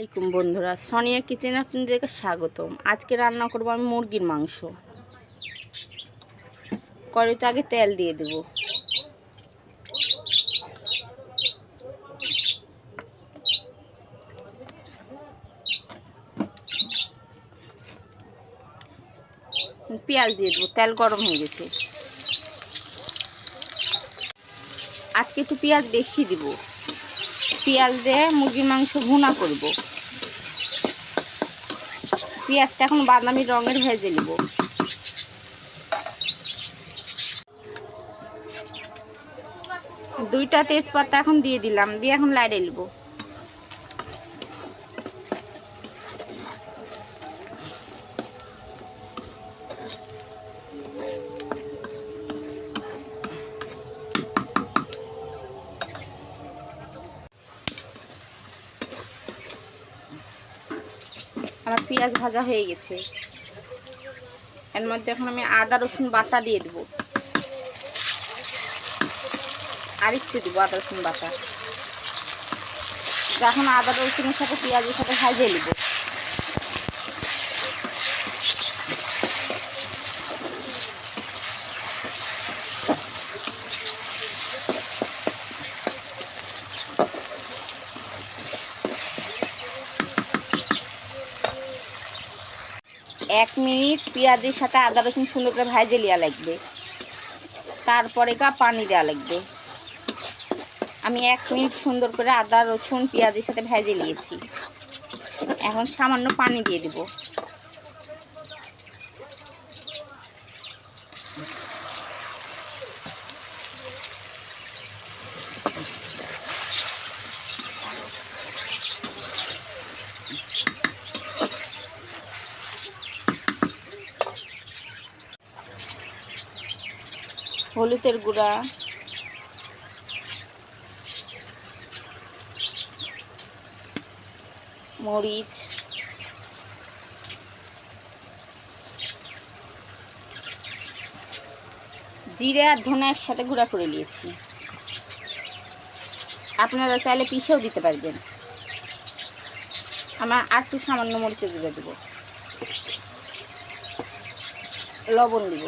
আসসালামাইকুম বন্ধুরা, সোনিয়া কিচেনে আপনাদেরকে স্বাগতম। আজকে রান্না করব আমি মুরগির মাংস। কড়াইতে আগে তেল দিয়ে দেব। পেঁয়াজ দিয়ে দেবো। তেল গরম হয়ে গেছে। আজকে একটু পেঁয়াজ বেশি দিব। পেঁয়াজ দিয়ে মুরগির মাংস ভুনা করব। পেঁয়াজটা এখন বাদামি রঙের ভেজে নেব। দুইটা তেজপাতা এখন দিয়ে দিলাম, দিয়ে এখন লাড়ে নেব। আমার পেঁয়াজ ভাজা হয়ে গেছে। এর মধ্যে এখন আমি আদা রসুন বাটা দিয়ে দেবো। আর একটু দেবো আদা রসুন বাটা। এখন আদা রসুনের সাথে পেঁয়াজের সাথে ভাজে নেব। এক মিনিট পেঁয়াজের সাথে আদা রসুন সুন্দর করে ভাজে লিয়া লাগবে। তারপরে পানি দেওয়া লাগবে। আমি 1 মিনিট সুন্দর করে আদা রসুন পেঁয়াজের সাথে ভেজে নিয়েছি। এখন সামান্য পানি দিয়ে দেব। হলুদের গুঁড়া, মরিচ, জিরে আর ধনে একসাথে গুঁড়া করে নিয়েছি। আপনারা চাইলে পিষেও দিতে পারবেন। আমার আর একটু সামান্য মরিচের গুঁড়া দেব, লবণ দেব।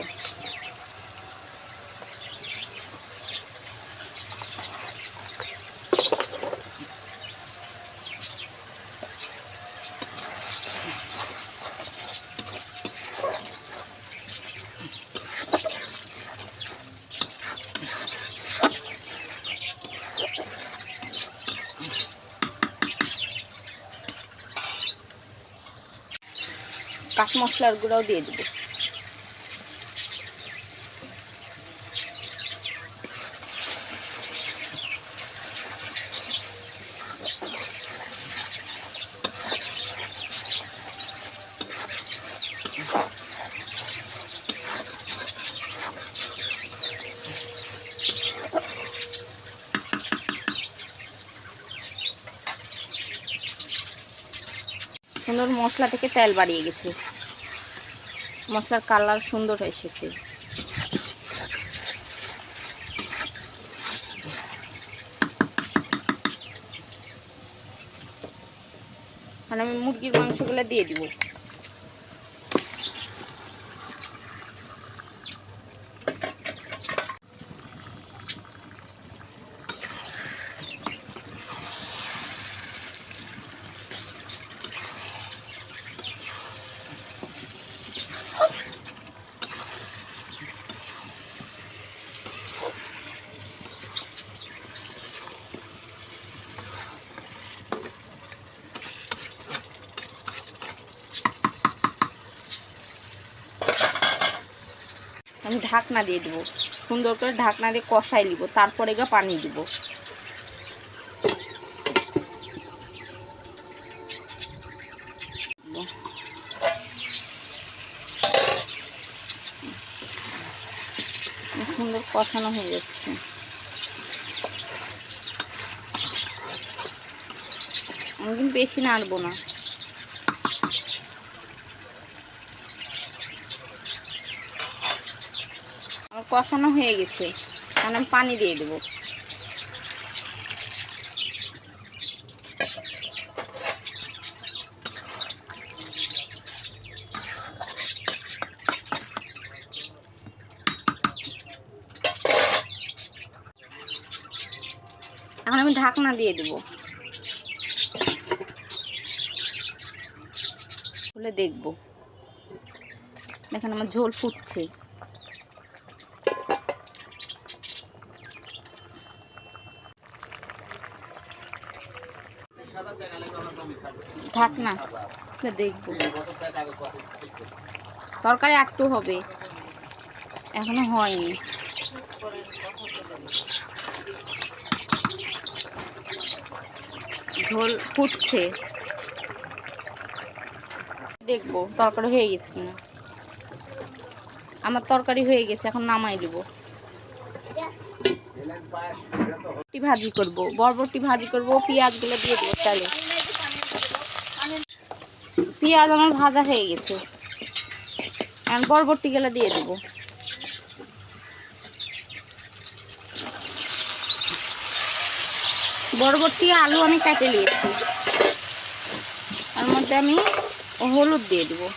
কাঠ মশলার গুঁড়াও দিয়ে দেব। সুন্দর মশলা থেকে তেল বাড়িয়ে গেছে। মশলার কালার সুন্দর এসেছে। আর আমি মুরগির মাংসগুলো দিয়ে দিব। আমি ঢাকনা দিয়ে দেবো। সুন্দর করে ঢাকনা দিয়ে কষাই নিব, তারপরে পানি দিব। সুন্দর কষানো হয়ে যাচ্ছে। আমি কিন্তু বেশি নাড়বো না। আমার কষানো হয়ে গেছে, এখন আমি পানি দিয়ে দেবো। ঢাকনা দিয়ে দেব, খুলে দেখব। দেখেন আমার ঝোল ফুটছে। ঢাকনা দেখব, তরকারি একটু হবে, এখনো হয়নি। ঝোল ফুটছে, দেখবো তরকারি হয়ে গেছে কিনা। আমার তরকারি হয়ে গেছে, এখন নামাই দেবো। ভাজি করব, বরবটি ভাজি করব, পেঁয়াজগুলো দিয়ে দেবো তাহলে। পেঁয়াজ আমার ভাজা হয়ে গেছে, এখন বরবটিগুলো দিয়ে দেবো। বরবটি আলু আমি কেটে নিয়েছি, তার মধ্যে আমি হলুদ দিয়ে দেবো।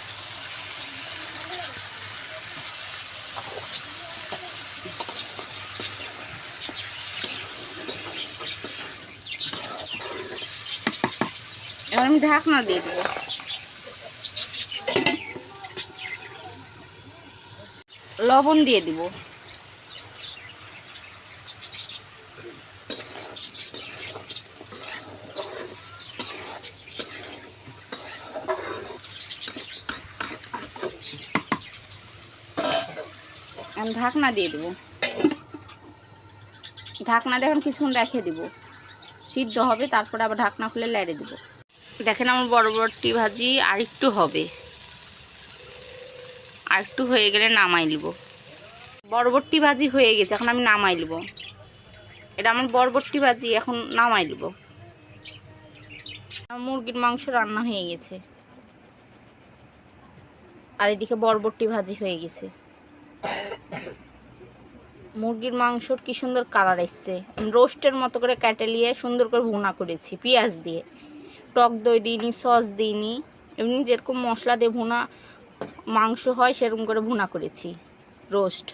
এবার আমি ঢাকনা দিয়ে দেবো। লবণ দিয়ে দিব। আমি ঢাকনা দিয়ে দেবো। ঢাকনা দিয়ে এখন কিছুক্ষণ রেখে দেবো, সিদ্ধ হবে, তারপরে আবার ঢাকনা খুলে লেড়ে দেবো। দেখেন আমার বরবটি ভাজি আরেকটু হবে, আরেকটু হয়ে গেলে নামাই নেব। বরবটি ভাজি হয়ে গেছে, এখন আমি নামাই নেব। এটা আমার বরবটি ভাজি, এখন নামাই নেব। মুরগির মাংস রান্না হয়ে গেছে, আর এদিকে বরবটি ভাজি হয়ে গেছে। মুরগির মাংসর কি সুন্দর কালার এসছে। রোস্টের মতো করে কেটে নিয়ে সুন্দর করে ভুনা করেছি পেঁয়াজ দিয়ে, টক দই দিইনি, সস দিইনি, এমনি যেরকম মশলা দিয়ে ভুনা মাংস হয় সেরকম করে ভুনা করেছি রোস্ট।